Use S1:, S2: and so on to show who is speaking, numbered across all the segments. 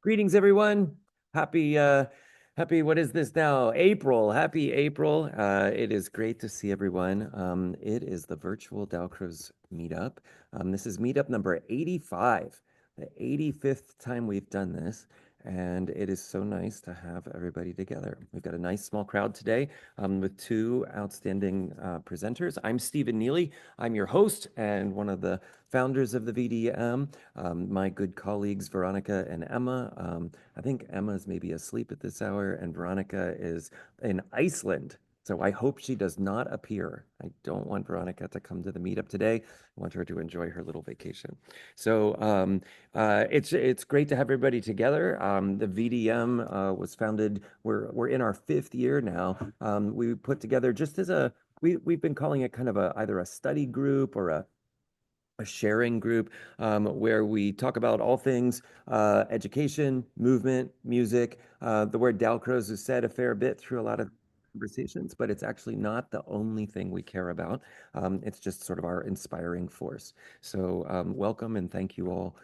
S1: Greetings, everyone. Happy, what is this now? April. Happy April. It is great to see everyone. It is the virtual Dalcroze meetup. This is meetup number 85, the 85th time we've done this. And it is so nice to have everybody together. We've got a nice small crowd today with two outstanding presenters. I'm Stephen Neely. I'm your host and one of the founders of the VDM. My good colleagues, Veronica and Emma. I think Emma's maybe asleep at this hour, and Veronica is in Iceland. So I hope she does not appear. I don't want Veronica to come to the meetup today. I want her to enjoy her little vacation. So it's great to have everybody together. The VDM was founded. We're in our fifth year now. We put together just as we've been calling it kind of either a study group or a sharing group where we talk about all things education, movement, music. The word Dalcroze is said a fair bit through a lot of conversations, but it's actually not the only thing we care about. It's just sort of our inspiring force. So welcome and thank you all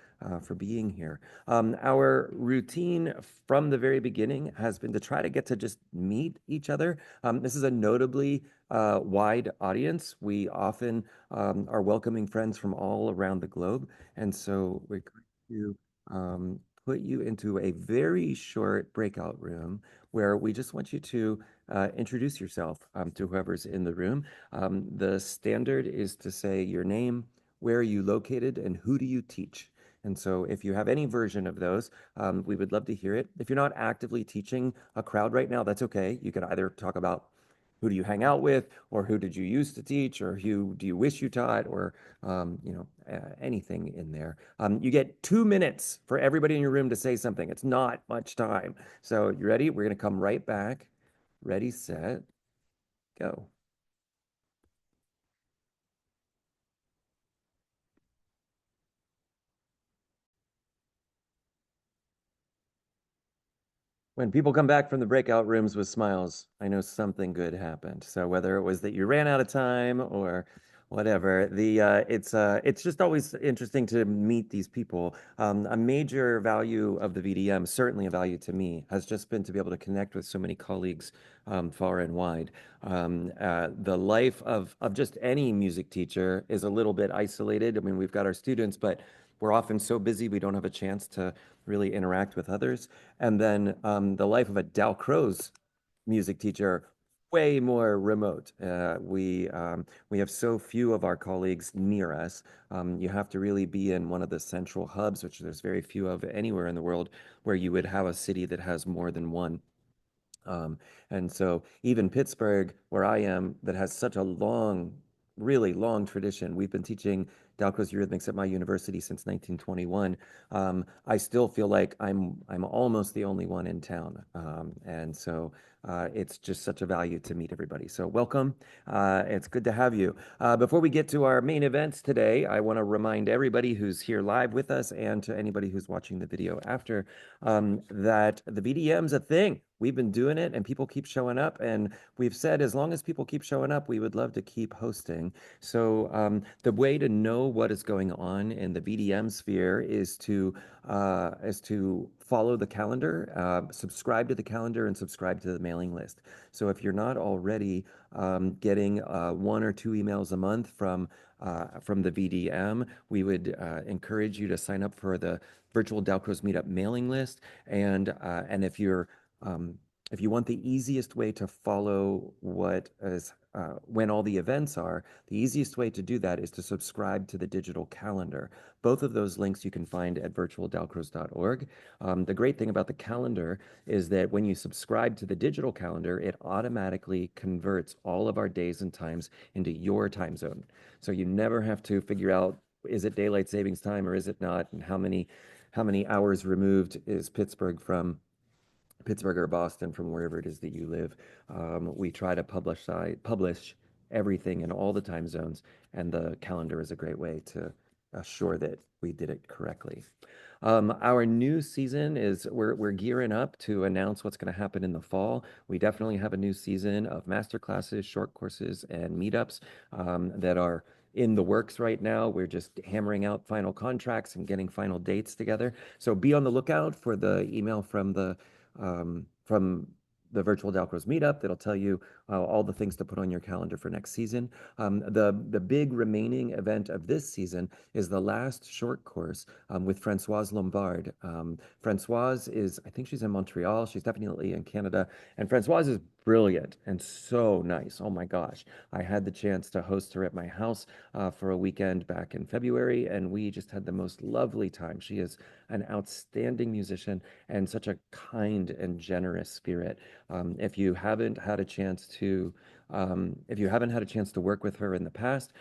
S1: for being here. Our routine from the very beginning has been to try to get to just meet each other. This is a notably wide audience. We often are welcoming friends from all around the globe. And so we're going to put you into a very short breakout room where we just want you to introduce yourself to whoever's in the room. The standard is to say your name, where are you located, and who do you teach? And so if you have any version of those, we would love to hear it. If you're not actively teaching a crowd right now, that's okay. You can either talk about who do you hang out with, or who did you used to teach, or who do you wish you taught, or anything in there. You get 2 minutes for everybody in your room to say something. It's not much time. So you ready? We're gonna come right back. Ready, set, go. When people come back from the breakout rooms with smiles, I know something good happened. So whether it was that you ran out of time or whatever, it's just always interesting to meet these people. A major value of the VDM, certainly a value to me, has just been to be able to connect with so many colleagues far and wide. The life of just any music teacher is a little bit isolated. I mean, we've got our students, but we're often so busy we don't have a chance to really interact with others. And then the life of a Dalcroze music teacher, way more remote. We have so few of our colleagues near us. You have to really be in one of the central hubs, which there's very few of anywhere in the world, where you would have a city that has more than one. And so even Pittsburgh, where I am, that has such a long, really long tradition. We've been teaching Dalcroze Eurythmics at my university since 1921. I still feel like I'm almost the only one in town. And so it's just such a value to meet everybody. So welcome. It's good to have you. Before we get to our main events today, I want to remind everybody who's here live with us and to anybody who's watching the video after that the VDM's a thing. We've been doing it and people keep showing up. And we've said as long as people keep showing up, we would love to keep hosting. So the way to know what is going on in the VDM sphere is to follow the calendar, subscribe to the calendar, and subscribe to the mailing list. So if you're not already getting one or two emails a month from the VDM, we would encourage you to sign up for the virtual Dalcroze Meetup mailing list. And if you want the easiest way to follow when all the events are, the easiest way to do that is to subscribe to the digital calendar. Both of those links you can find at virtualdalcroze.org. The great thing about the calendar is that when you subscribe to the digital calendar, it automatically converts all of our days and times into your time zone. So you never have to figure out, is it daylight savings time or is it not? And how many hours removed is Pittsburgh or Boston, from wherever it is that you live. We try to publish everything in all the time zones, and the calendar is a great way to assure that we did it correctly. Our new season is we're gearing up to announce what's going to happen in the fall. We definitely have a new season of master classes, short courses, and meetups that are in the works right now. We're just hammering out final contracts and getting final dates together. So be on the lookout for the email from the virtual Dalcroze meetup that'll tell you all the things to put on your calendar for next season. The big remaining event of this season is the last short course with Francoise Lombard. Francoise is, I think she's in Montreal. She's definitely in Canada. And Francoise is brilliant and so nice. Oh my gosh. I had the chance to host her at my house for a weekend back in February, and we just had the most lovely time. She is an outstanding musician and such a kind and generous spirit. If you haven't had a chance to work with her in the past,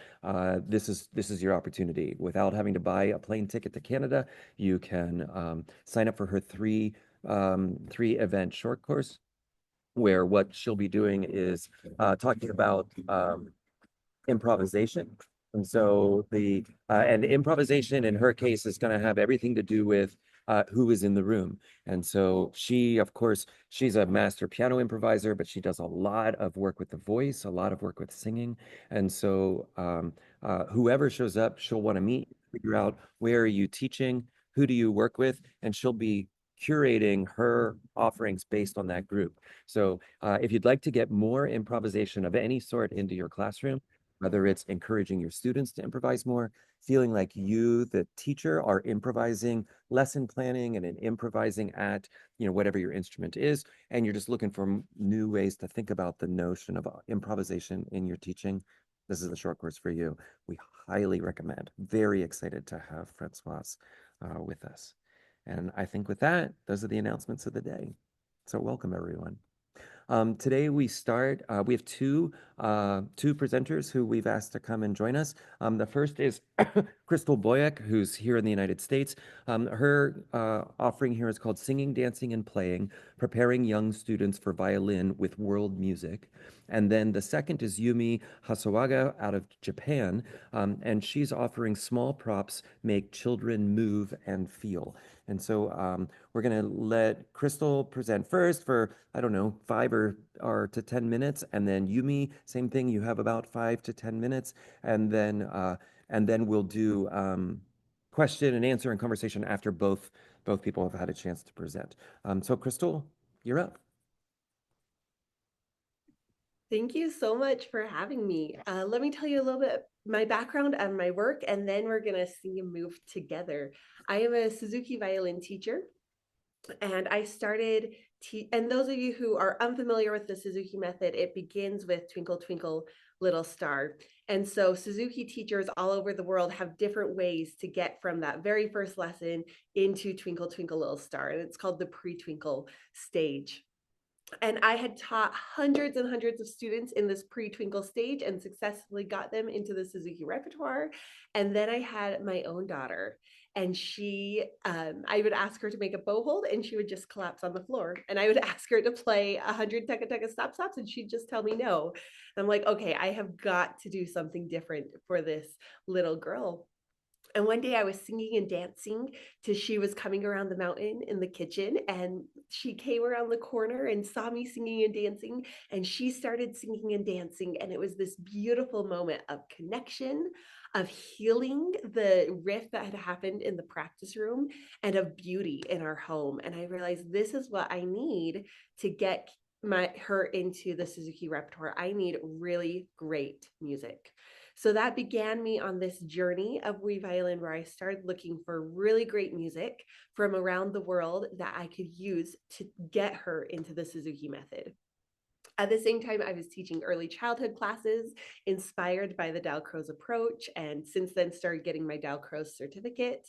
S1: this is your opportunity. Without having to buy a plane ticket to Canada, you can sign up for her three event short course, where what she'll be doing is talking about improvisation. And so and improvisation in her case is going to have everything to do with who is in the room. And so she, of course, she's a master piano improviser, but she does a lot of work with the voice, a lot of work with singing. And so whoever shows up, she'll want to meet, figure out where are you teaching, who do you work with, and she'll be curating her offerings based on that group. So if you'd like to get more improvisation of any sort into your classroom, whether it's encouraging your students to improvise more, feeling like you, the teacher, are improvising lesson planning and improvising at, whatever your instrument is, and you're just looking for new ways to think about the notion of improvisation in your teaching, this is the short course for you. We highly recommend. Very excited to have Francoise with us. And I think with that, those are the announcements of the day. So welcome, everyone. Today we have two presenters who we've asked to come and join us. The first is Crystal Boyack, who's here in the United States. Her offering here is called Singing, Dancing, and Playing, Preparing Young Students for Violin with World Music. And then the second is Yumi Hasawaga out of Japan, and she's offering Small Props Make Children Move and Feel. And so we're going to let Crystal present first for, I don't know, 5 or to 10 minutes. And then Yumi, same thing, you have about 5 to 10 minutes. And then we'll do question and answer and conversation after both people have had a chance to present. So Crystal, you're up.
S2: Thank you so much for having me. Let me tell you a little bit my background and my work, and then we're going to see a move together. I am a Suzuki violin teacher, and I started, and those of you who are unfamiliar with the Suzuki method, it begins with Twinkle, Twinkle, Little Star. And so Suzuki teachers all over the world have different ways to get from that very first lesson into Twinkle, Twinkle, Little Star. And it's called the pre-twinkle stage. And I had taught hundreds and hundreds of students in this pre-twinkle stage and successfully got them into the Suzuki repertoire. And then I had my own daughter, and I would ask her to make a bow hold, and she would just collapse on the floor. And I would ask her to play 100 Tekka Tekka Stop Stops, and she'd just tell me no. And I'm like, okay, I have got to do something different for this little girl. And one day I was singing and dancing till she was coming around the mountain in the kitchen, and she came around the corner and saw me singing and dancing, and she started singing and dancing. And it was this beautiful moment of connection, of healing the rift that had happened in the practice room, and of beauty in our home. And I realized this is what I need to get her into the Suzuki repertoire. I need really great music. So that began me on this journey of We Violin, where I started looking for really great music from around the world that I could use to get her into the Suzuki method. At the same time, I was teaching early childhood classes inspired by the Dalcroze approach, and since then started getting my Dalcroze certificate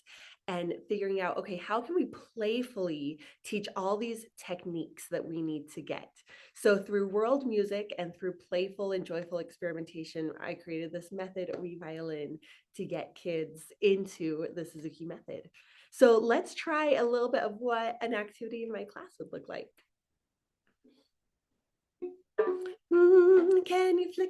S2: and figuring out, okay, how can we playfully teach all these techniques that we need to get? So through world music and through playful and joyful experimentation, I created this method, We Violin, to get kids into the Suzuki method. So let's try a little bit of what an activity in my class would look like. Can you flick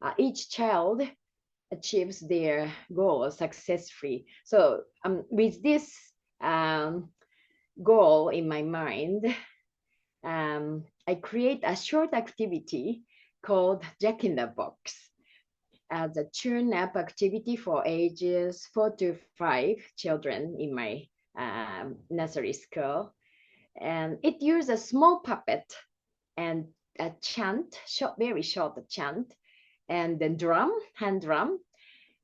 S3: each child achieves their goal successfully. So with this goal in my mind, I create a short activity called Jack in the Box as a tune-up activity for ages 4 to 5 children in my nursery school. And it uses a small puppet and a chant, very short chant, and the drum, hand drum.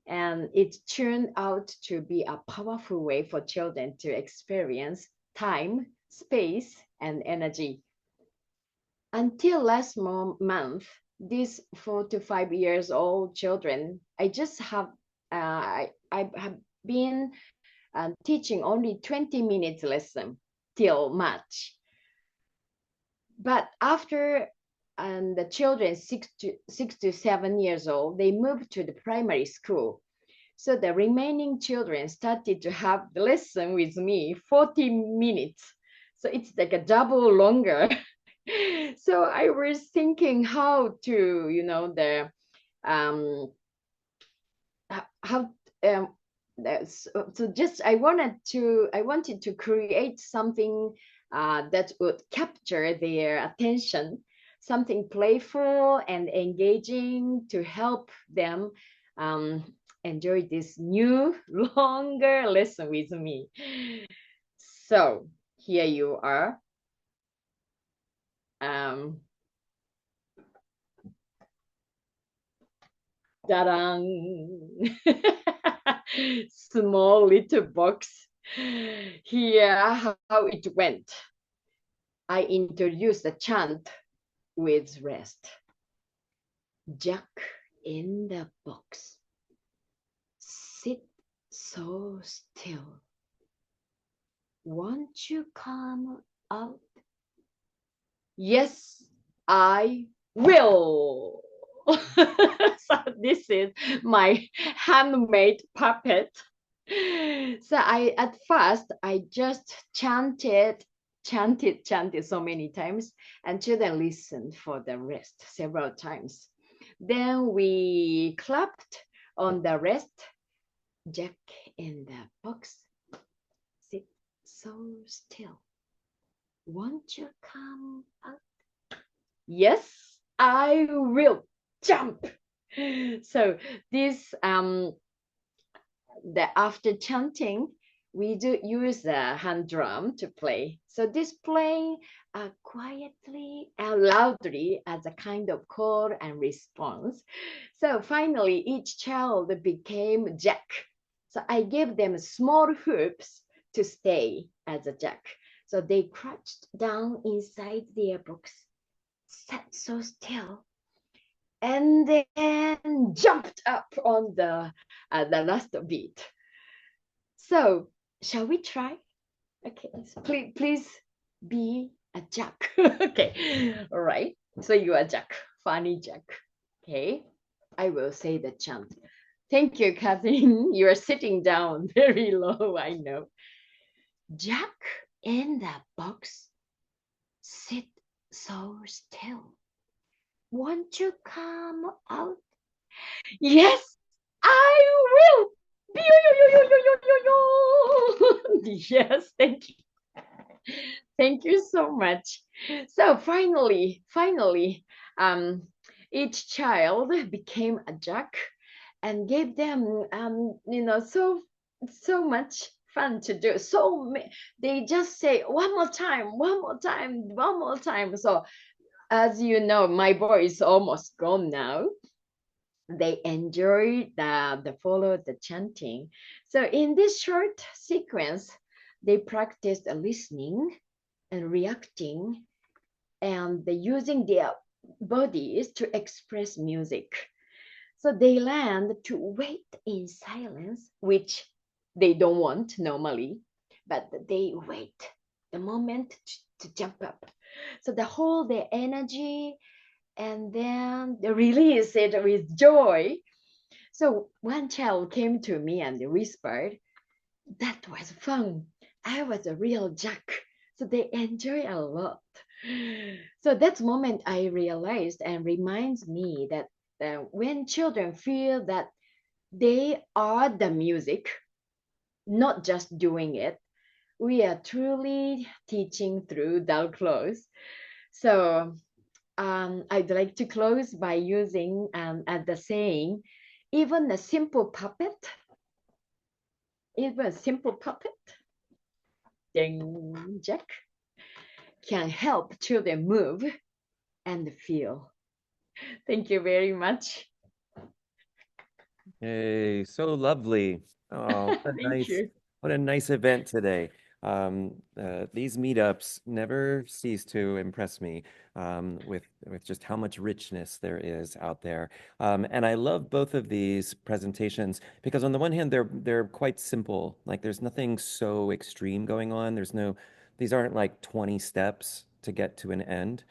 S3: And it turned out to be a powerful way for children to experience time, space, and energy. Until last month, these 4 to 5 years old children, I just have I have been teaching only 20 minutes lesson till March. But after the children 6 to 7 years old, they moved to the primary school. So the remaining children started to have the lesson with me 40 minutes. So it's like a double longer. So I was thinking how to, how so just I wanted to create something that would capture their attention, something playful and engaging to help them enjoy this new longer lesson with me. So here you are. Ta-da! Small little box. Here how it went. I introduced the chant with rest. Jack in the box. Sit so still. Won't you come out? Yes, I will. So this is my handmade puppet. So at first I just chanted so many times, and children listened for the rest several times. Then we clapped on the rest. Jack in the box. Sit so still. Won't you come out? Yes, I will. Jump. So this after chanting, we do use the hand drum to play. So this playing quietly and loudly as a kind of call and response. So finally, each child became Jack. So I gave them small hoops to stay as a Jack. So they crouched down inside their box, sat so still, and then jumped up on the last beat. So shall we try? Okay, so please be a Jack. Okay, all right. So you are Jack, funny Jack. Okay, I will say the chant. Thank you, Catherine. You are sitting down very low, I know. Jack in the box, sit so still. Won't you come out? Yes, I will. Yes, thank you. Thank you so much. So finally, each child became a Jack and gave them, so much fun to do. So they just say one more time, one more time, one more time. So as you know, my voice is almost gone now. They enjoy the follow the chanting. So in this short sequence, they practiced listening and reacting, and they using their bodies to express music. So they learned to wait in silence, which they don't want normally, but they wait the moment to jump up. So they hold their energy and then they release it with joy. So one child came to me and whispered, "That was fun. I was a real Jack." So they enjoy a lot. So that moment I realized and reminds me that when children feel that they are the music, not just doing it, we are truly teaching through dull clothes. So I'd like to close by using as the saying, even a simple puppet, even a simple puppet, ding, Jack, can help children move and feel. Thank you very much.
S1: Hey, so lovely. Oh,
S3: Thank you.
S1: what a nice event today. These meetups never cease to impress me with just how much richness there is out there. And I love both of these presentations because on the one hand, they're quite simple. Like there's nothing so extreme going on. These aren't like 20 steps to get to an end.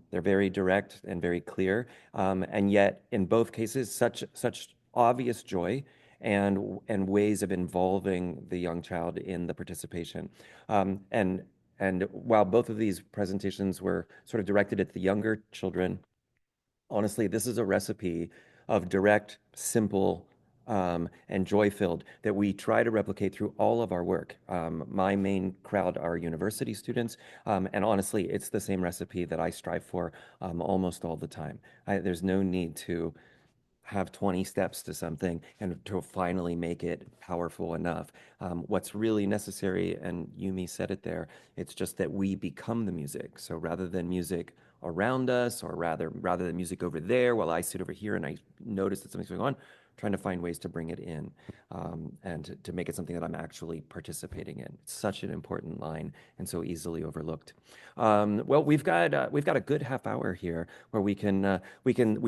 S1: They're very direct and very clear. And yet, in both cases, such obvious joy and ways of involving the young child in the participation. And while both of these presentations were sort of directed at the younger children, honestly, this is a recipe of direct, simple, and joy-filled that we try to replicate through all of our work. My main crowd are university students, and honestly, it's the same recipe that I strive for almost all the time. There's no need to have 20 steps to something and to finally make it powerful enough. What's really necessary, and Yumi said it there, it's just that we become the music. So rather than music around us, or rather than music over there, while I sit over here and I notice that something's going on, trying to find ways to bring it in and to make it something that I'm actually participating in. It's such an important line and so easily overlooked. Well, we've got a good half hour here where we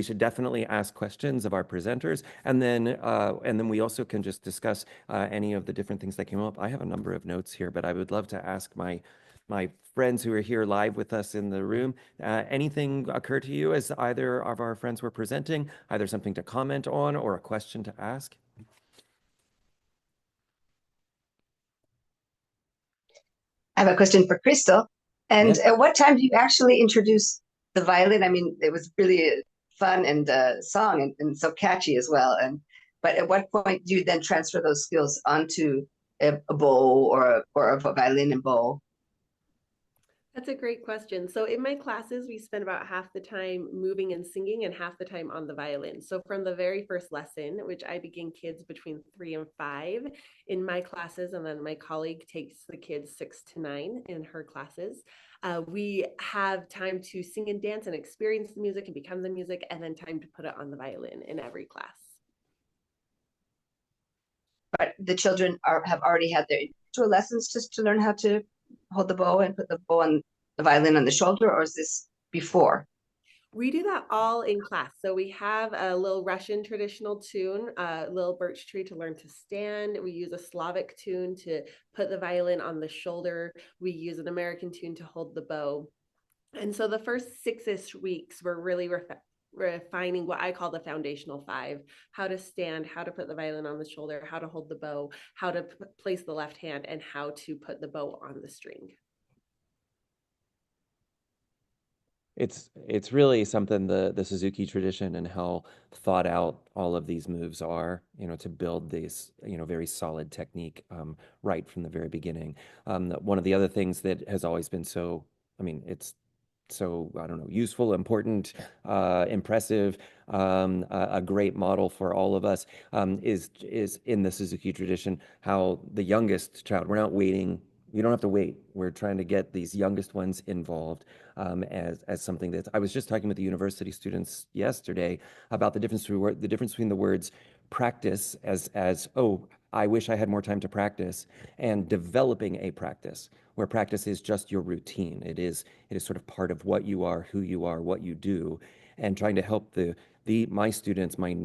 S1: should definitely ask questions of our presenters, and then we also can just discuss any of the different things that came up. I have a number of notes here, but I would love to ask my friends who are here live with us in the room, anything occur to you as either of our friends were presenting, either something to comment on or a question to ask?
S4: I have a question for Crystal. And
S1: Yes.
S4: at what time do you actually introduce the violin? I mean, it was really fun and song and so catchy as well. But at what point do you then transfer those skills onto a bow or a violin and bow?
S2: That's a great question. So in my classes, we spend about half the time moving and singing and half the time on the violin. So from the very first lesson, which I begin kids between 3 and 5 in my classes, and then my colleague takes the kids 6 to 9 in her classes, we have time to sing and dance and experience the music and become the music, and then time to put it on the violin in every class.
S4: But the children have already had their individual lessons just to learn how to hold the bow and put the bow on the violin on the shoulder, or is this before?
S2: We do that all in class. So we have a little Russian traditional tune, a little birch tree to learn to stand. We use a Slavic tune to put the violin on the shoulder. We use an American tune to hold the bow. And so the first 6-ish weeks, we're really refining what I call the foundational 5: how to stand, how to put the violin on the shoulder, how to hold the bow, how to place the left hand, and how to put the bow on the string.
S1: It's really something, the Suzuki tradition and how thought out all of these moves are, to build these, very solid technique right from the very beginning. One of the other things that has always been so, I mean, it's so, I don't know, useful, important, impressive, a great model for all of us, is in the Suzuki tradition, how the youngest child, we're not waiting. You don't have to wait. We're trying to get these youngest ones involved as something that I was just talking with the university students yesterday about the difference between the words practice as oh, I wish I had more time to practice, and developing a practice where practice is just your routine. It is sort of part of what you are, who you are, what you do, and trying to help my students, my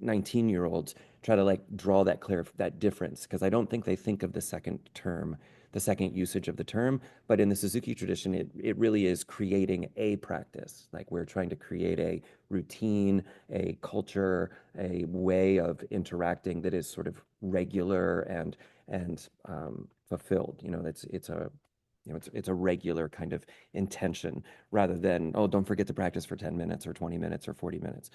S1: 19-year-olds, try to like draw that difference, because I don't think they think of the second usage of the term, but in the Suzuki tradition, it really is creating a practice. Like we're trying to create a routine, a culture, a way of interacting that is sort of regular and fulfilled. it's a regular kind of intention rather than, oh, don't forget to practice for 10 minutes or 20 minutes or 40 minutes,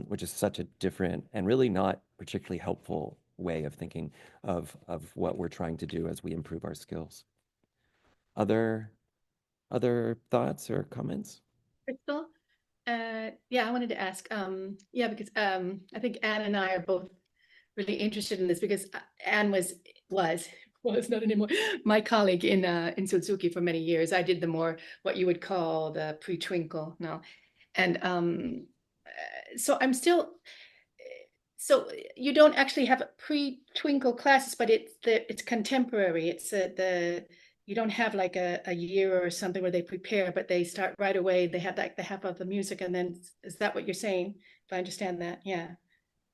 S1: which is such a different and really not particularly helpful way of thinking of what we're trying to do as we improve our skills. Other thoughts or comments?
S5: Crystal? Yeah, I wanted to ask, yeah, because I think Anne and I are both really interested in this because Anne was not anymore, my colleague in Suzuki for many years. I did the more what you would call the pre-twinkle now. And so I'm still, so you don't actually have pre-twinkle classes, but it's contemporary. It's you don't have like a year or something where they prepare, but they start right away. They have like the half of the music, and then is that what you're saying? If I understand that, yeah.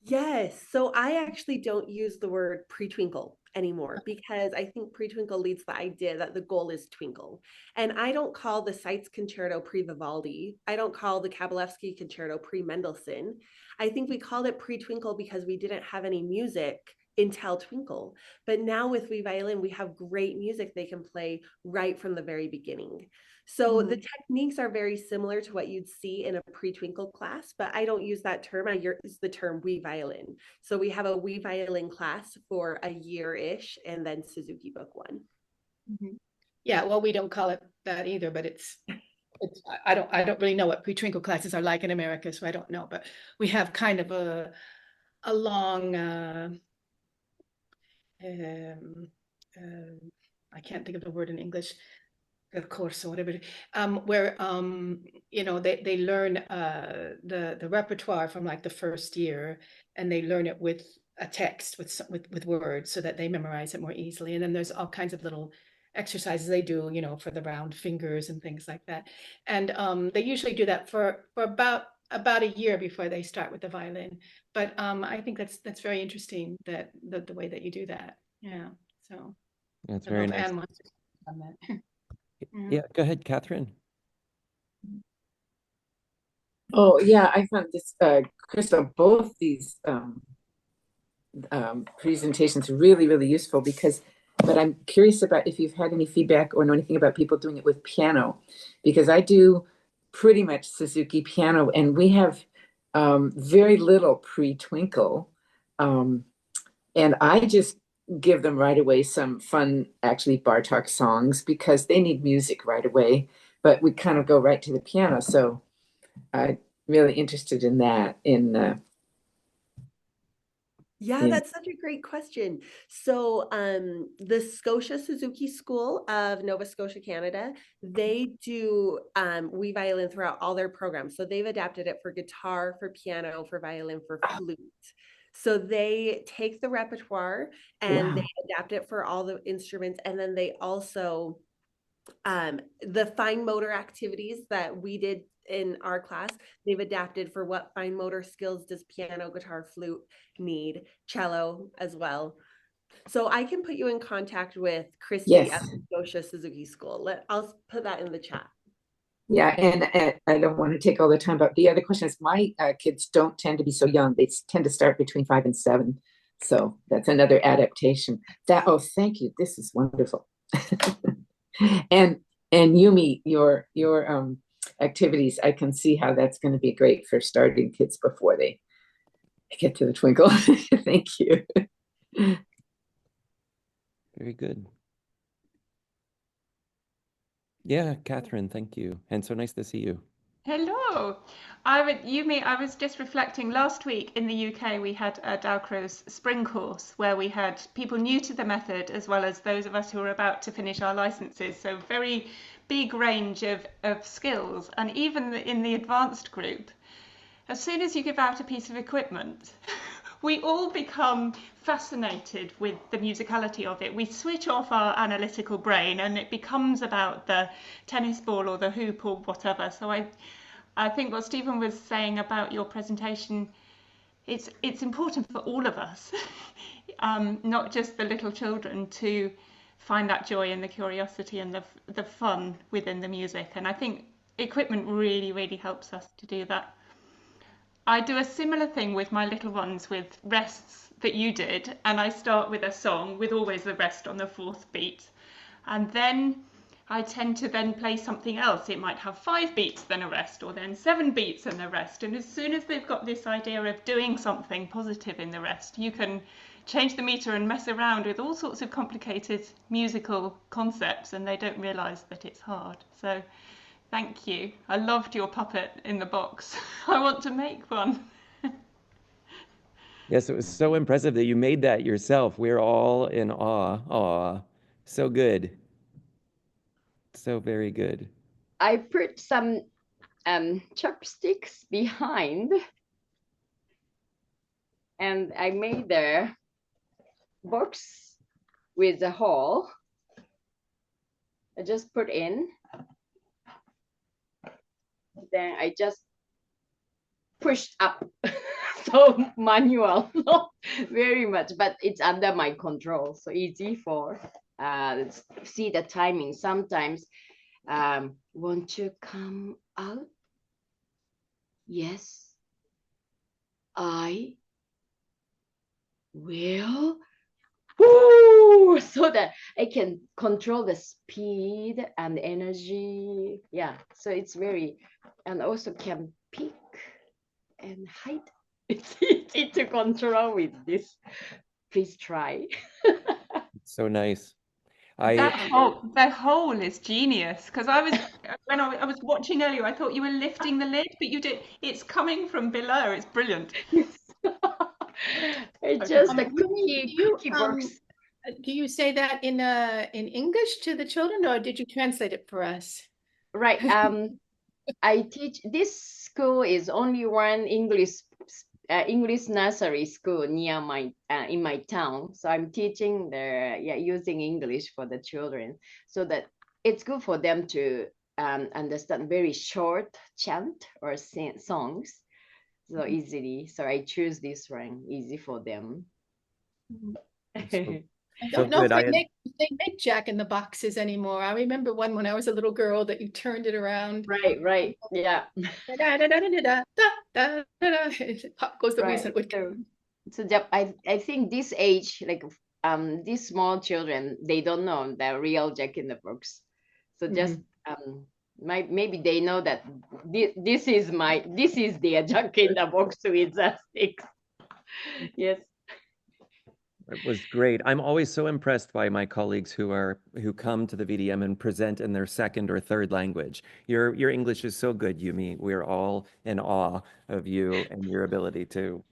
S2: Yes. So I actually don't use the word pre-twinkle anymore because I think pre-twinkle leads the idea that the goal is twinkle. And I don't call the Seitz Concerto pre-Vivaldi. I don't call the Kabalevsky Concerto pre-Mendelssohn. I think we called it pre-twinkle because we didn't have any music until twinkle. But now with We Violin, we have great music they can play right from the very beginning. So the techniques are very similar to what you'd see in a pre-twinkle class, but I don't use that term. I use the term We Violin. So we have a We Violin class for a year-ish and then Suzuki Book 1.
S5: Yeah, well, we don't call it that either, but it's I don't really know what pre-twinkle classes are like in America, so I don't know. But we have kind of a long I can't think of the word in English, of course, or whatever, where you know, they learn the repertoire from like the first year, and they learn it with a text with words so that they memorize it more easily. And then there's all kinds of little exercises they do, you know, for the round fingers and things like that. And they usually do that for about a year before they start with the violin. But I think that's very interesting, that the way that you do that. Yeah. So
S1: That's
S5: I don't know
S1: very
S5: if
S1: nice.
S5: Anne wants to comment on that.
S1: Yeah, go ahead, Catherine.
S6: Oh, yeah, I found this, Crystal, both these presentations really, really useful but I'm curious about if you've had any feedback or know anything about people doing it with piano, because I do pretty much Suzuki piano, and we have very little pre-twinkle. And I just give them right away some fun, actually, Bartok songs because they need music right away, but we kind of go right to the piano. So I'm really interested in that.
S2: Yeah, that's such a great question. So the Scotia Suzuki School of Nova Scotia, Canada, they do We Violin throughout all their programs. So they've adapted it for guitar, for piano, for violin, for flute. So they take the repertoire and they adapt it for all the instruments. And then they also, the fine motor activities that we did in our class, they've adapted for what fine motor skills does piano, guitar, flute need, cello as well. So I can put you in contact with Christy at the Scotia Suzuki School. I'll put that in the chat.
S6: Yeah, and I don't want to take all the time, but the other question is, my kids don't tend to be so young. They tend to start between 5 and 7. So that's another adaptation. Thank you. This is wonderful. And Yumi, your activities, I can see how that's going to be great for starting kids before they get to the twinkle. Thank you.
S1: Very good. Yeah, Catherine, thank you. And so nice to see you.
S7: Hello. Yumi, I was just reflecting, last week in the UK we had a Dalcroze spring course where we had people new to the method as well as those of us who were about to finish our licenses. So very big range of skills. And even in the advanced group, as soon as you give out a piece of equipment, we all become fascinated with the musicality of it. We switch off our analytical brain and it becomes about the tennis ball or the hoop or whatever. So I think what Stephen was saying about your presentation, it's important for all of us, not just the little children, to find that joy and the curiosity and the fun within the music. And I think equipment really, really helps us to do that. I do a similar thing with my little ones with rests that you did, and I start with a song with always the rest on the 4th beat, and then I tend to then play something else. It might have 5 beats, then a rest, or then 7 beats and a rest. And as soon as they've got this idea of doing something positive in the rest, you can change the meter and mess around with all sorts of complicated musical concepts, and they don't realize that it's hard. So thank you. I loved your puppet in the box. I want to make one.
S1: Yes, it was so impressive that you made that yourself. We're all in awe. Aw, so good. So very good.
S3: I put some chopsticks behind, and I made the box with the hole. I just put in, then I just pushed up. So manual, not very much, but it's under my control, so easy for see the timing. Sometimes won't you come out? Yes, I will. Woo! So that I can control the speed and energy. Yeah, so it's very, and also can peak and hide. It's easy to control with this. Please try.
S1: So nice.
S7: The hole is genius, because when I was watching earlier, I thought you were lifting the lid, but you did. It's coming from below. It's brilliant.
S3: It's just a
S5: Do you,
S3: cookie box.
S5: do you say that in English to the children, or did you translate it for us?
S3: Right. I teach. This school is only one English nursery school near my in my town. So I'm teaching using English for the children, so that it's good for them to understand very short chant or songs so easily. So I choose this one, easy for them.
S5: I
S1: So
S5: don't know
S1: good.
S5: if they make Jack in the Boxes anymore. I remember one when I was a little girl that you turned it around.
S3: Right, yeah.
S5: Pop goes the
S3: Right.
S5: whistle.
S3: So I think this age, like these small children, they don't know the real Jack in the Box. So just maybe they know that this is their Jack in the Box with the sticks. Yes.
S1: It was great. I'm always so impressed by my colleagues who come to the VDM and present in their second or third language. Your English is so good, Yumi. We're all in awe of you and your ability to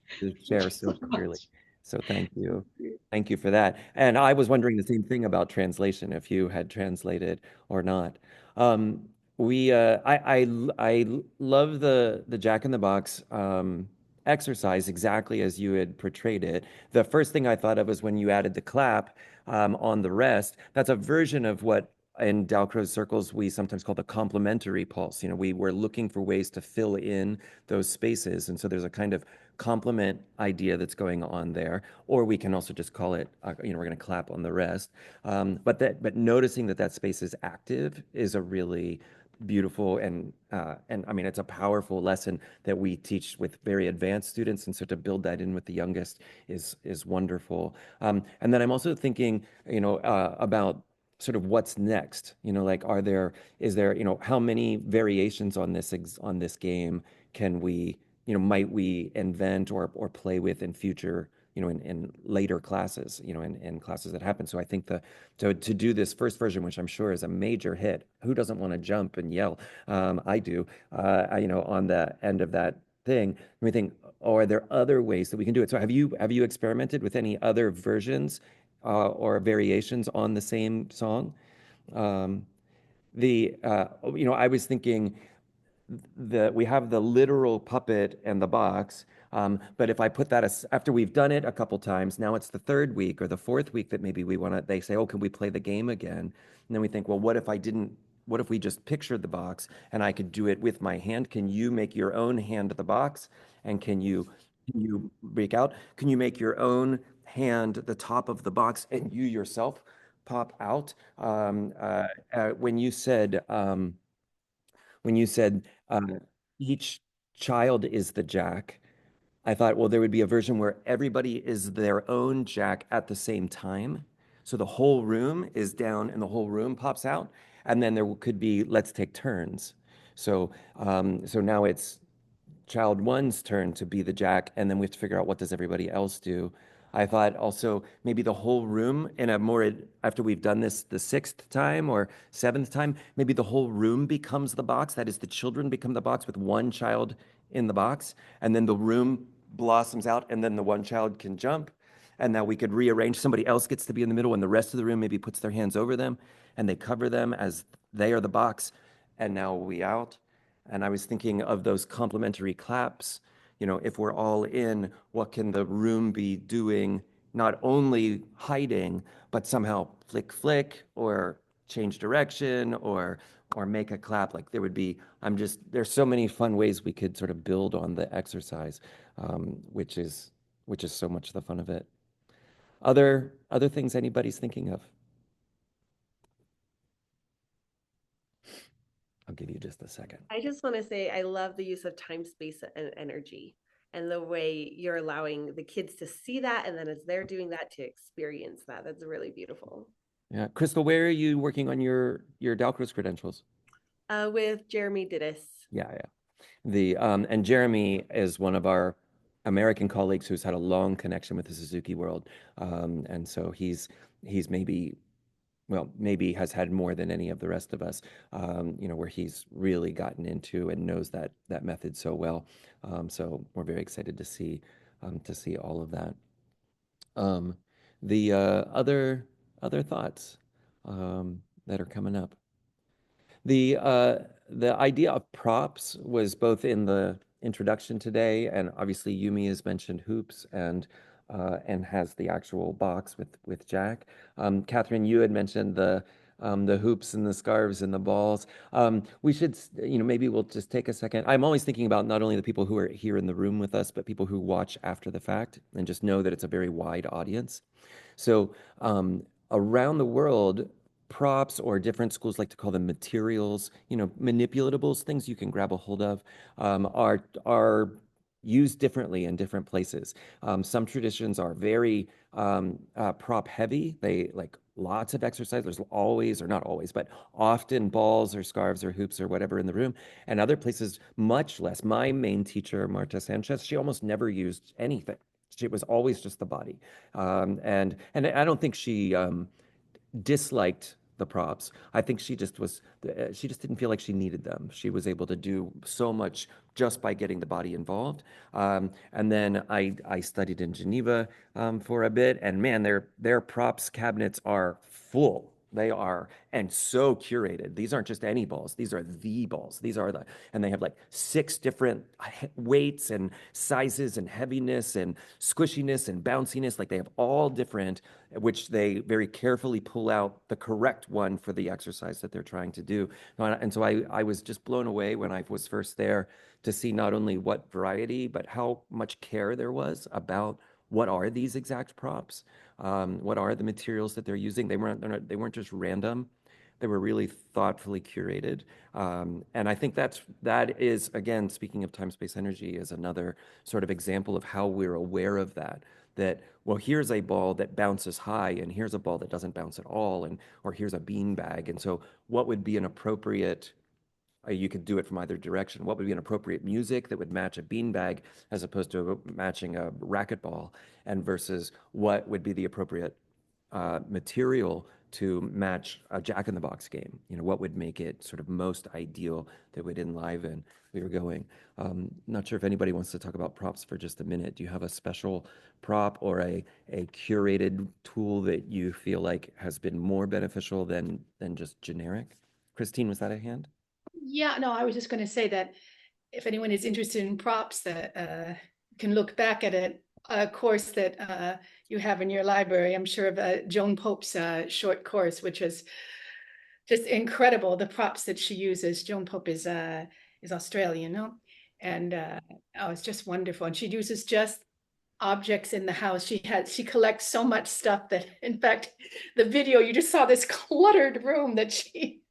S1: share so clearly. So thank you. Thank you for that. And I was wondering the same thing about translation, if you had translated or not. I love the Jack in the Box exercise exactly as you had portrayed it. The first thing I thought of was when you added the clap on the rest. That's a version of what in Dalcroze circles we sometimes call the complementary pulse. You know, we were looking for ways to fill in those spaces, and so there's a kind of complement idea that's going on there. Or we can also just call it, you know, we're going to clap on the rest. But noticing that space is active is a really beautiful and I mean it's a powerful lesson that we teach with very advanced students, and so to build that in with the youngest is wonderful. And then I'm also thinking, you know, about sort of what's next. You know, like is there, you know, how many variations on this game can we, you know, might we invent or play with in future, you know, in later classes, you know, in classes that happen. So I think to do this first version, which I'm sure is a major hit, who doesn't want to jump and yell? I do, you know, on the end of that thing. And we think, oh, are there other ways that we can do it? So have you experimented with any other versions or variations on the same song? You know, I was thinking we have the literal puppet and the box. But if I put that after we've done it a couple times, now it's the third week or the fourth week that maybe they say, oh, can we play the game again? And then we think, well, what if we just pictured the box and I could do it with my hand? Can you make your own hand the box? And can you break out? Can you make your own hand the top of the box and you yourself pop out? When you said, each child is the Jack, I thought, well, there would be a version where everybody is their own Jack at the same time. So the whole room is down and the whole room pops out. And then there could be, let's take turns. So, so now it's child one's turn to be the jack, and then we have to figure out what does everybody else do. I thought also maybe the whole room in a more, after we've done this the 6th time or 7th time, maybe the whole room becomes the box. That is, the children become the box with one child in the box, and then the room blossoms out, and then the one child can jump. And now we could rearrange. Somebody else gets to be in the middle, and the rest of the room maybe puts their hands over them, and they cover them as they are the box. And now we out. And I was thinking of those complementary claps. You know, if we're all in, what can the room be doing? Not only hiding, but somehow flick, flick, or change direction, or make a clap. Like there would be. There's so many fun ways we could sort of build on the exercise, which is so much the fun of it. Other things anybody's thinking of? I'll give you just a second.
S2: I just want to say I love the use of time, space, and energy, and the way you're allowing the kids to see that, and then as they're doing that, to experience that. That's really beautiful.
S1: Yeah, Crystal, where are you working on your Dalcroze credentials?
S2: With Jeremy Didis.
S1: Yeah. And Jeremy is one of our American colleagues who's had a long connection with the Suzuki world, and so he's maybe has had more than any of the rest of us, where he's really gotten into and knows that method so well. So we're very excited to see all of that. The other thoughts that are coming up. The idea of props was both in the introduction today, and obviously Yumi has mentioned hoops and has the actual box with Jack. Catherine, you had mentioned the hoops and the scarves and the balls. We should, maybe we'll just take a second. I'm always thinking about not only the people who are here in the room with us, but people who watch after the fact, and just know that it's a very wide audience. So around the world, props, or different schools like to call them materials, manipulatables, things you can grab a hold of, are used differently in different places. Some traditions are very prop heavy. They like lots of exercise. There's always, or not always, but often balls or scarves or hoops or whatever in the room. And other places, much less. My main teacher, Marta Sanchez, she almost never used anything. It was always just the body. And I don't think she disliked the props. I think she just didn't feel like she needed them. She was able to do so much just by getting the body involved. And then I studied in Geneva for a bit, and man, their props cabinets are full. They are, and so curated. These aren't just any balls. These are the balls. And they have like 6 different weights and sizes and heaviness and squishiness and bounciness. Like they have all different, which they very carefully pull out the correct one for the exercise that they're trying to do. And so I was just blown away when I was first there to see not only what variety, but how much care there was about what are these exact props. What are the materials that they're using? They weren't just random. They were really thoughtfully curated. And I think that is, again, speaking of time, space, energy, is another sort of example of how we're aware of that. That, well, here's a ball that bounces high, and here's a ball that doesn't bounce at all, or here's a bean bag. And so what would be an appropriate, you could do it from either direction. What would be an appropriate music that would match a beanbag as opposed to matching a racquetball, and versus what would be the appropriate material to match a Jack-in-the-Box game? What would make it sort of most ideal that would enliven where you're going? Not sure if anybody wants to talk about props for just a minute. Do you have a special prop or a curated tool that you feel like has been more beneficial than just generic? Christine, was that a hand?
S5: Yeah, no, I was just going to say that if anyone is interested in props, that can look back at a course that you have in your library. I'm sure of Joan Pope's short course, which is just incredible. The props that she uses. Joan Pope is Australian, no? And it's just wonderful. And she uses just objects in the house. She collects so much stuff that, in fact, the video, you just saw this cluttered room that she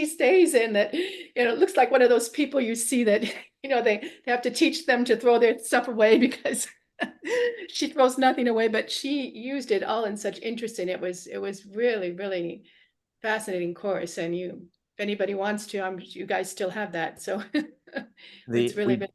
S5: stays in, that it looks like one of those people you see that they have to teach them to throw their stuff away because she throws nothing away, but she used it all in such interest, and it was really, really fascinating course, and if anybody wants to, you guys still have that. So it's really been.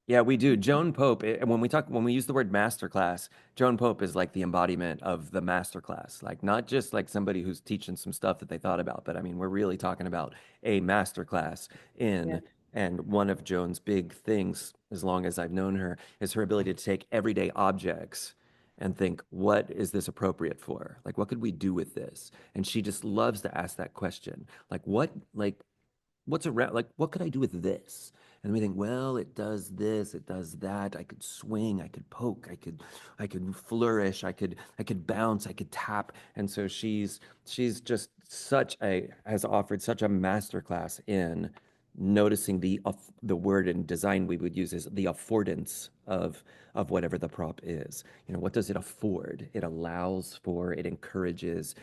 S1: Yeah, we do. Joan Pope, when we use the word masterclass, Joan Pope is like the embodiment of the masterclass. Like not just like somebody who's teaching some stuff that they thought about, but I mean, we're really talking about a masterclass
S5: Yeah.
S1: and one of Joan's big things, as long as I've known her, is her ability to take everyday objects and think, what is this appropriate for? Like, what could we do with this? And she just loves to ask that question. What's around, like, what could I do with this? And we think, well, it does this, it does that. I could swing, I could poke, I could flourish, I could bounce, I could tap. And so she's just has offered such a masterclass in noticing the word in design we would use is the affordance of whatever the prop is. You know, what does it afford? It allows for, it encourages,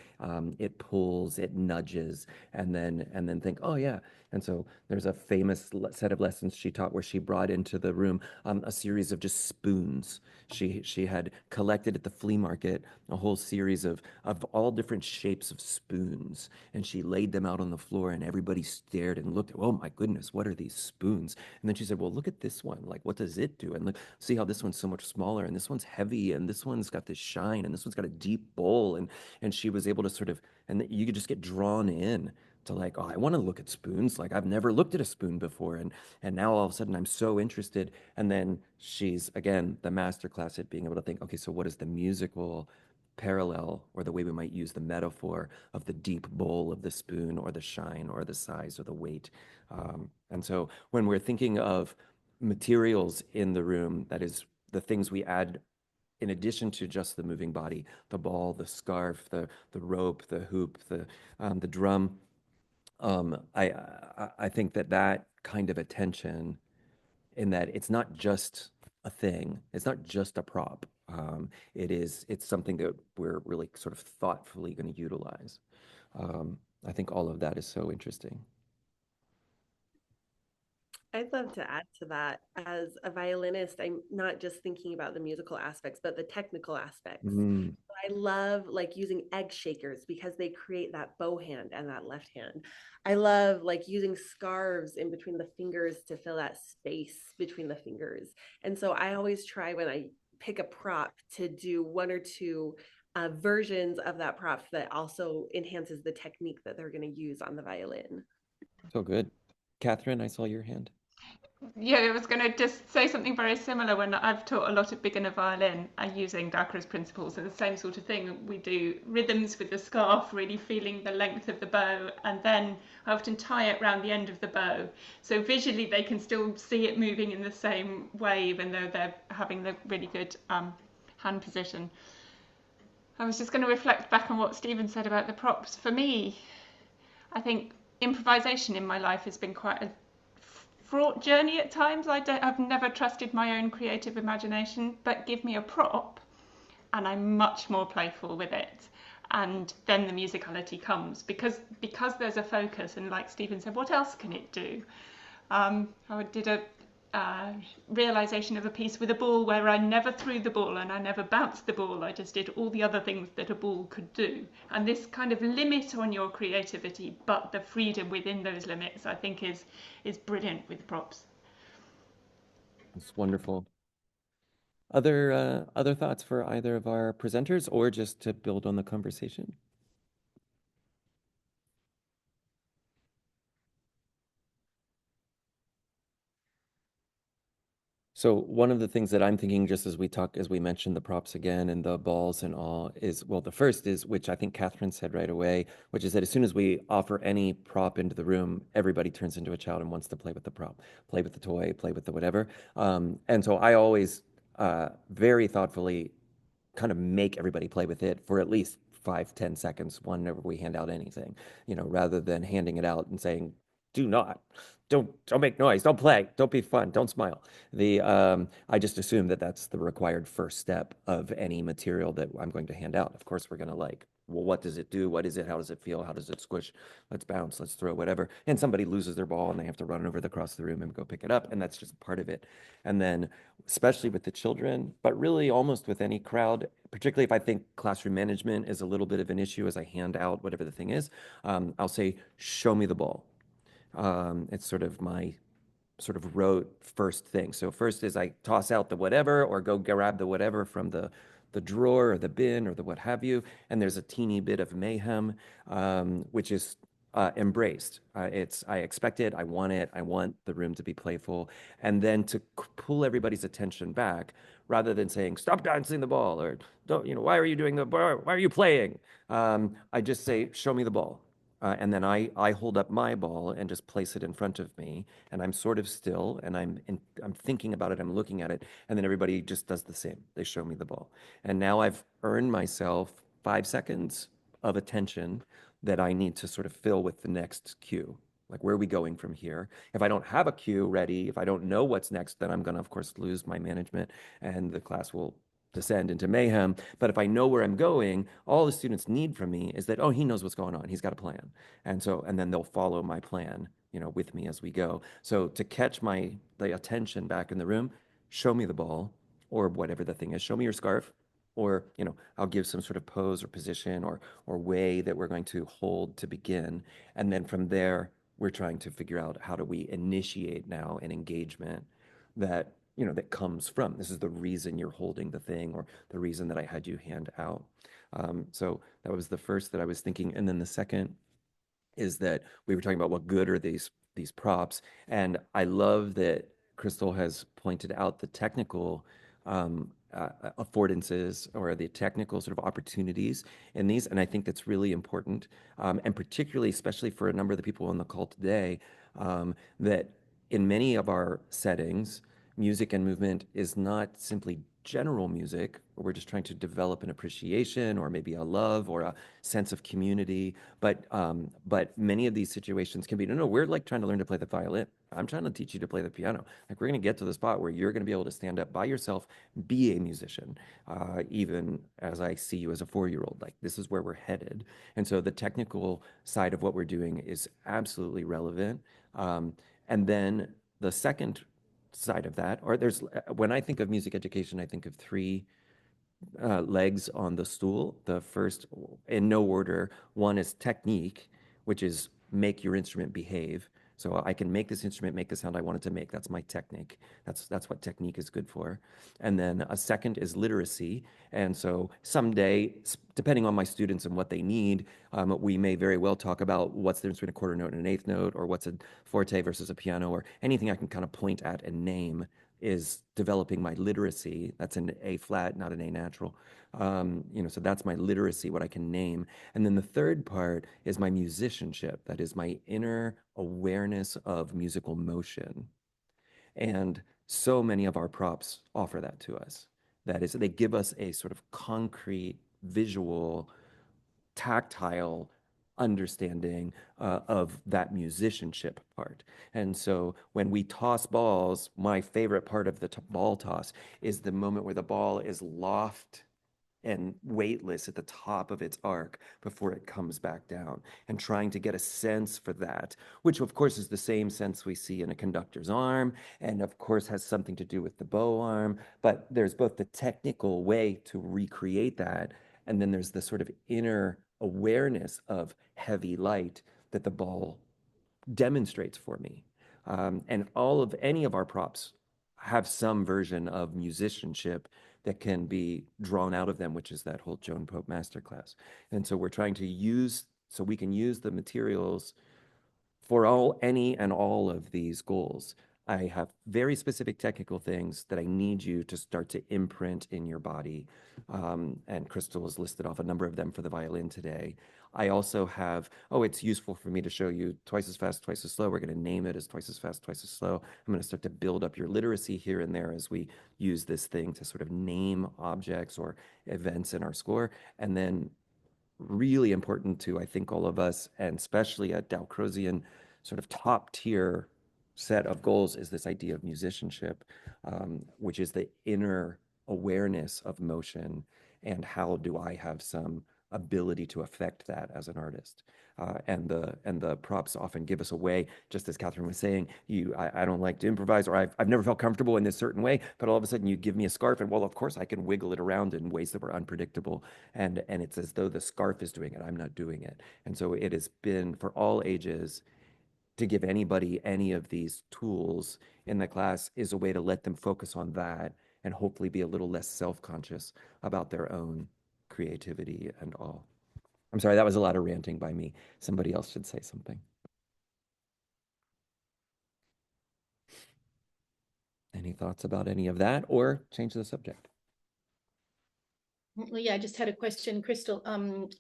S1: it pulls, it nudges, and then think, oh yeah. And so there's a famous set of lessons she taught where she brought into the room a series of just spoons. She had collected at the flea market a whole series of all different shapes of spoons, and she laid them out on the floor, and everybody stared and looked. Oh my goodness, what are these spoons? And then she said, well, look at this one. Like, what does it do? And look, see how this one's so much smaller, and this one's heavy, and this one's got this shine, and this one's got a deep bowl, and she was able to sort of, and you could just get drawn in to like, oh, I want to look at spoons. Like I've never looked at a spoon before. And now all of a sudden I'm so interested. And then she's again the master class at being able to think, okay, so what is the musical parallel or the way we might use the metaphor of the deep bowl of the spoon or the shine or the size or the weight. And so when we're thinking of materials in the room, that is the things we add in addition to just the moving body, the ball, the scarf, the rope, the hoop, the drum. I think that kind of attention, in that it's not just a thing, it's not just a prop. It's something that we're really sort of thoughtfully going to utilize. I think all of that is so interesting.
S2: I'd love to add to that. As a violinist, I'm not just thinking about the musical aspects, but the technical aspects.
S1: Mm.
S2: I love like using egg shakers because they create that bow hand and that left hand. I love like using scarves in between the fingers to fill that space between the fingers. And so I always try when I pick a prop to do one or two versions of that prop that also enhances the technique that they're going to use on the violin.
S1: So good. Catherine, I saw your hand.
S7: Yeah, I was going to just say something very similar. When I've taught a lot of beginner violin using Dalcroze principles, and the same sort of thing. We do rhythms with the scarf, really feeling the length of the bow, and then I often tie it around the end of the bow. So visually they can still see it moving in the same way, even though they're having the really good hand position. I was just going to reflect back on what Stephen said about the props. For me, I think improvisation in my life has been quite a fraught journey at times. I've never trusted my own creative imagination, but give me a prop and I'm much more playful with it. And then the musicality comes because there's a focus, and like Stephen said, what else can it do? I did a realization of a piece with a ball where I never threw the ball and I never bounced the ball. I just did all the other things that a ball could do. And this kind of limit on your creativity, but the freedom within those limits, I think is brilliant with props.
S1: It's wonderful. Other thoughts for either of our presenters, or just to build on the conversation? So one of the things that I'm thinking, just as we mentioned the props again and the balls and all, is, well, the first is, which I think Catherine said right away, which is that as soon as we offer any prop into the room, everybody turns into a child and wants to play with the prop, play with the toy, play with the whatever. And so I always very thoughtfully kind of make everybody play with it for at least 5-10 seconds whenever we hand out anything, rather than handing it out and saying, don't make noise, don't play, don't be fun, don't smile. I just assume that that's the required first step of any material that I'm going to hand out. Of course, we're going to well, what does it do? What is it? How does it feel? How does it squish? Let's bounce, let's throw, whatever. And somebody loses their ball and they have to run over across the room and go pick it up. And that's just part of it. And then, especially with the children, but really almost with any crowd, particularly if I think classroom management is a little bit of an issue as I hand out whatever the thing is, I'll say, show me the ball. It's sort of my sort of rote first thing. So first is I toss out the whatever or go grab the whatever from the drawer or the bin or the what have you. And there's a teeny bit of mayhem, which is embraced. I expect it. I want it. I want the room to be playful. And then to pull everybody's attention back rather than saying, stop dancing the ball or don't, why are you doing why are you playing? I just say, show me the ball. And then I hold up my ball and just place it in front of me, and I'm sort of still, and I'm thinking about it, I'm looking at it, and then everybody just does the same. They show me the ball, and now I've earned myself 5 seconds of attention that I need to sort of fill with the next cue. Like, where are we going from here? If I don't have a cue ready, if I don't know what's next, then I'm going to, of course, lose my management, and the class will descend into mayhem. But if I know where I'm going, all the students need from me is that, oh, he knows what's going on. He's got a plan. And then they'll follow my plan, with me as we go. So to catch the attention back in the room, show me the ball or whatever the thing is. Show me your scarf, or, I'll give some sort of pose or position or way that we're going to hold to begin. And then from there, we're trying to figure out how do we initiate now an engagement that that comes from this is the reason you're holding the thing or the reason that I had you hand out. So that was the first that I was thinking. And then the second is that we were talking about what good are these props. And I love that Crystal has pointed out the technical affordances or the technical sort of opportunities in these. And I think that's really important. And particularly, especially for a number of the people on the call today, that in many of our settings, music and movement is not simply general music. We're just trying to develop an appreciation or maybe a love or a sense of community. But many of these situations can be, no, we're like trying to learn to play the violin. I'm trying to teach you to play the piano. Like, we're going to get to the spot where you're going to be able to stand up by yourself, be a musician, even as I see you as a 4-year-old. Like, this is where we're headed. And so the technical side of what we're doing is absolutely relevant. And then the second side of that, or when I think of music education, I think of 3 legs on the stool. The first, in no order, one is technique, which is make your instrument behave. So I can make this instrument make the sound I want it to make. That's my technique. That's what technique is good for. And then a second is literacy. And so someday, depending on my students and what they need, we may very well talk about what's the difference between a quarter note and an eighth note, or what's a forte versus a piano, or anything I can kind of point at and name is developing my literacy. That's an A flat, not an A natural. So that's my literacy, what I can name. And then the third part is my musicianship. That is my inner awareness of musical motion. And so many of our props offer that to us. That is, they give us a sort of concrete, visual, tactile understanding of that musicianship part. And so when we toss balls, my favorite part of the ball toss is the moment where the ball is loft and weightless at the top of its arc before it comes back down, and trying to get a sense for that, which of course is the same sense we see in a conductor's arm, and of course has something to do with the bow arm. But there's both the technical way to recreate that, and then there's the sort of inner awareness of heavy light that the ball demonstrates for me. And any of our props have some version of musicianship that can be drawn out of them, which is that whole Joan Pope masterclass. And so we're trying to so we can use the materials for any and all of these goals. I have very specific technical things that I need you to start to imprint in your body. And Crystal has listed off a number of them for the violin today. I also have, it's useful for me to show you twice as fast, twice as slow. We're going to name it as twice as fast, twice as slow. I'm going to start to build up your literacy here and there as we use this thing to sort of name objects or events in our score. And then really important to, I think, all of us, and especially a Dalcrozian sort of top tier set of goals, is this idea of musicianship, which is the inner awareness of motion, and how do I have some ability to affect that as an artist. And the props often give us a way, just as Catherine was saying, I don't like to improvise, or I've never felt comfortable in this certain way, but all of a sudden you give me a scarf and, well, of course I can wiggle it around in ways that were unpredictable. And it's as though the scarf is doing it, I'm not doing it. And so it has been for all ages. To give anybody any of these tools in the class is a way to let them focus on that and hopefully be a little less self-conscious about their own creativity and all. I'm sorry, that was a lot of ranting by me. Somebody else should say something. Any thoughts about any of that, or change the subject?
S5: Well, yeah, I just had a question, Crystal.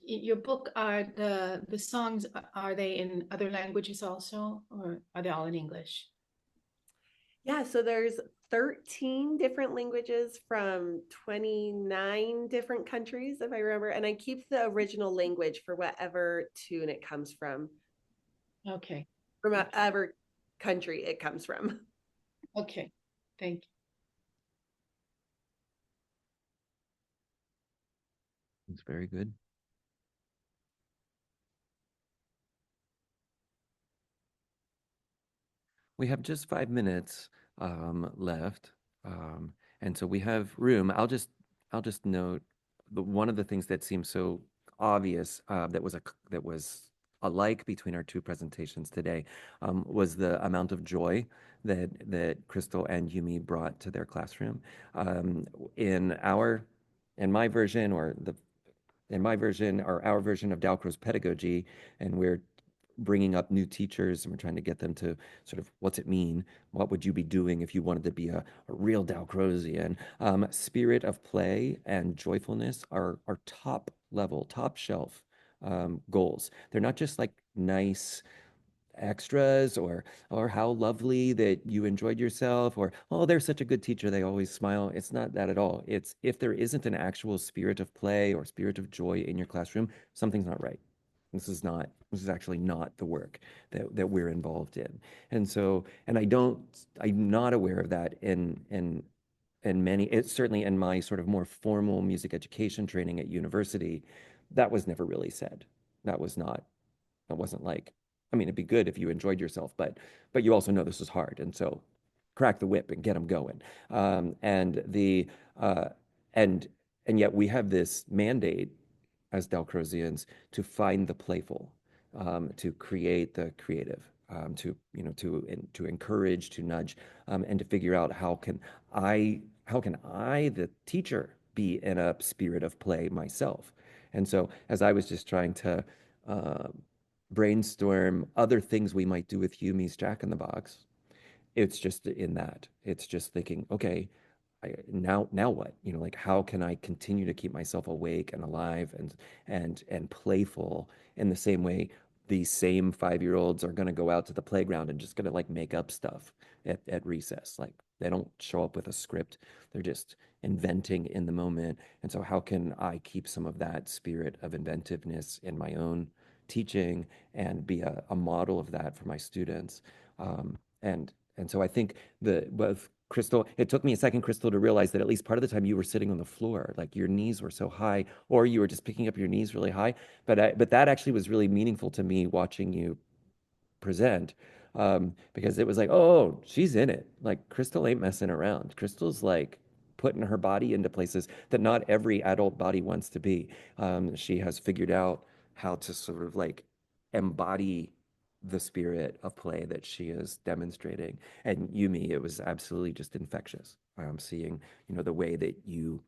S5: Your book, are the songs, are they in other languages also, or are they all in English?
S2: Yeah, so there's 13 different languages from 29 different countries, if I remember. And I keep the original language for whatever tune it comes from
S5: Okay,
S2: whatever country it comes from.
S5: okay, thank you.
S1: It's very good. We have just 5 minutes left, and so we have room. I'll just note one of the things that seems so obvious that was alike between our two presentations today was the amount of joy that Crystal and Yumi brought to their classroom. In my version, or our version of Dalcroze pedagogy, and we're bringing up new teachers and we're trying to get them to sort of, what's it mean? What would you be doing if you wanted to be a real Dalcrozian? Spirit of play and joyfulness are top level, top shelf goals. They're not just like nice extras, or how lovely that you enjoyed yourself, or, oh, they're such a good teacher, they always smile. It's not that at all. It's, if there isn't an actual spirit of play or spirit of joy in your classroom, something's not right. This is actually not the work that we're involved in. And so, and I'm not aware of that in many, it's certainly in my sort of more formal music education training at university, that was never really said. That wasn't like, I mean, it'd be good if you enjoyed yourself, but you also know this is hard. And so crack the whip and get them going. And yet we have this mandate as Dalcrozians to find the playful, to create the creative, to encourage, to nudge, and to figure out how can I, the teacher, be in a spirit of play myself. And so, as I was just trying to brainstorm other things we might do with Yumi's Jack in the Box, it's just in that. It's just thinking, okay, now what? Like, how can I continue to keep myself awake and alive and playful in the same way these same 5-year-olds are going to go out to the playground and just going to like make up stuff at recess. Like, they don't show up with a script. They're just inventing in the moment. And so how can I keep some of that spirit of inventiveness in my own teaching and be a model of that for my students? And so I think both Crystal, it took me a second, Crystal, to realize that at least part of the time you were sitting on the floor, like your knees were so high, or you were just picking up your knees really high. But that actually was really meaningful to me watching you present, because it was like, oh, she's in it. Like, Crystal ain't messing around. Crystal's like putting her body into places that not every adult body wants to be. She has figured out how to sort of like embody the spirit of play that she is demonstrating. And Yumi, it was absolutely just infectious. Seeing, the way that you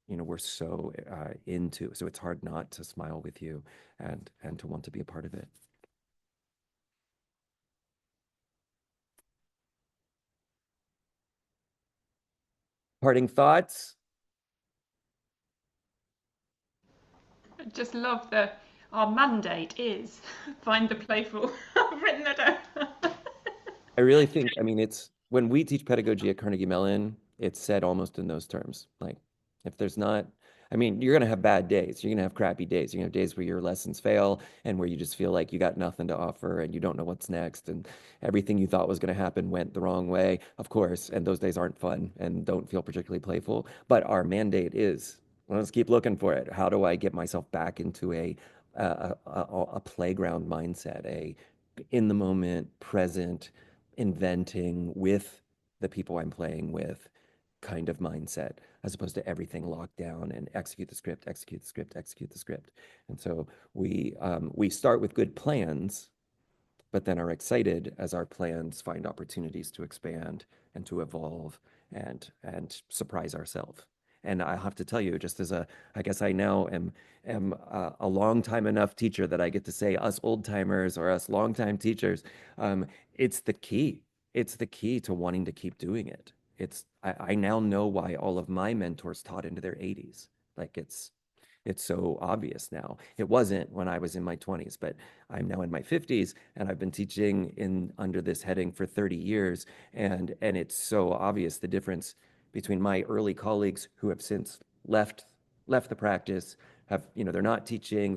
S1: were so into, so it's hard not to smile with you and to want to be a part of it. Parting thoughts?
S7: I just love our mandate is find the playful. I've written that down.
S1: I really think, I mean, it's when we teach pedagogy at Carnegie Mellon, it's said almost in those terms. Like, if there's not, I mean, you're going to have bad days. You're going to have crappy days. You're going to have days where your lessons fail and where you just feel like you got nothing to offer and you don't know what's next. And everything you thought was going to happen went the wrong way, of course. And those days aren't fun and don't feel particularly playful. But our mandate is let's keep looking for it. How do I get myself back into a playground mindset, a in the moment, present, inventing with the people I'm playing with kind of mindset, as opposed to everything locked down and execute the script, execute the script, execute the script. And so we start with good plans, but then are excited as our plans find opportunities to expand and to evolve and surprise ourselves. And I have to tell you, just as I guess I now am a long time enough teacher that I get to say us old timers or us long time teachers, it's the key. It's the key to wanting to keep doing it. I now know why all of my mentors taught into their 80s. Like it's so obvious now. It wasn't when I was in my 20s, but I'm now in my 50s and I've been teaching in under this heading for 30 years. And it's so obvious the difference between my early colleagues who have since left the practice, have, they're not teaching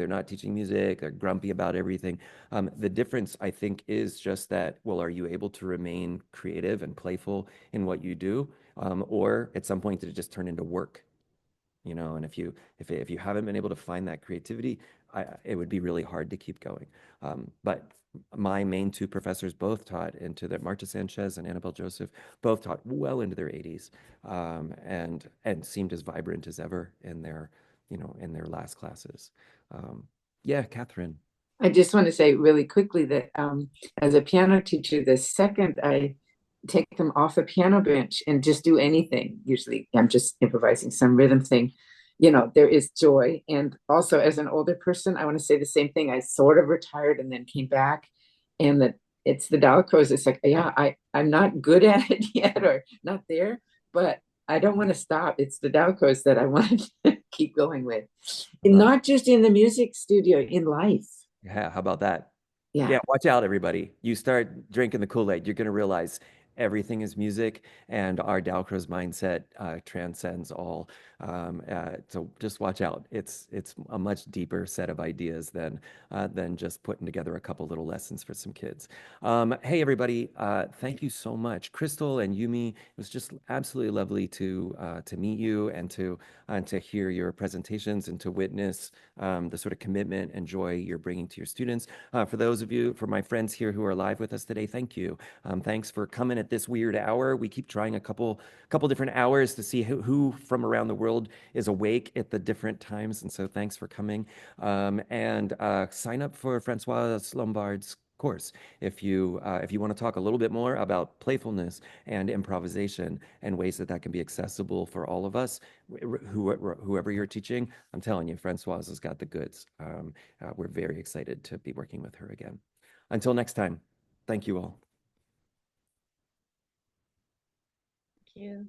S1: music, they're grumpy about everything. The difference, I think, is just that, well, are you able to remain creative and playful in what you do? Or at some point did it just turn into work? And if you haven't been able to find that creativity, it would be really hard to keep going. But my main two professors both taught into the Marta Sanchez and Annabelle Joseph, both taught well into their 80s, and seemed as vibrant as ever in their last classes. Yeah, Catherine.
S6: I just want to say really quickly that as a piano teacher, the second I take them off a piano bench and just do anything, usually I'm just improvising some rhythm thing, there is joy. And also as an older person, I want to say the same thing. I sort of retired and then came back, and that it's the Dalcroze. It's like, yeah, I'm not good at it yet or not there, but I don't want to stop. It's the Dalcroze that I want to keep going with. And not just in the music studio, in life.
S1: Yeah, how about that?
S6: Yeah.
S1: Yeah, watch out, everybody. You start drinking the Kool-Aid, you're going to realize everything is music, and our Dalcroze mindset transcends all. So just watch out. It's a much deeper set of ideas than just putting together a couple little lessons for some kids. Hey, everybody, thank you so much, Crystal and Yumi. It was just absolutely lovely to meet you and to hear your presentations and to witness the sort of commitment and joy you're bringing to your students. For my friends here who are live with us today, thank you. Thanks for coming at this weird hour. We keep trying a couple different hours to see who from around the world is awake at the different times. And so thanks for coming. And sign up for Francoise Lombard's course if you want to talk a little bit more about playfulness and improvisation and ways that can be accessible for all of us, whoever you're teaching. I'm telling you, Francoise has got the goods. We're very excited to be working with her again. Until next time, thank you all.
S2: Thank you.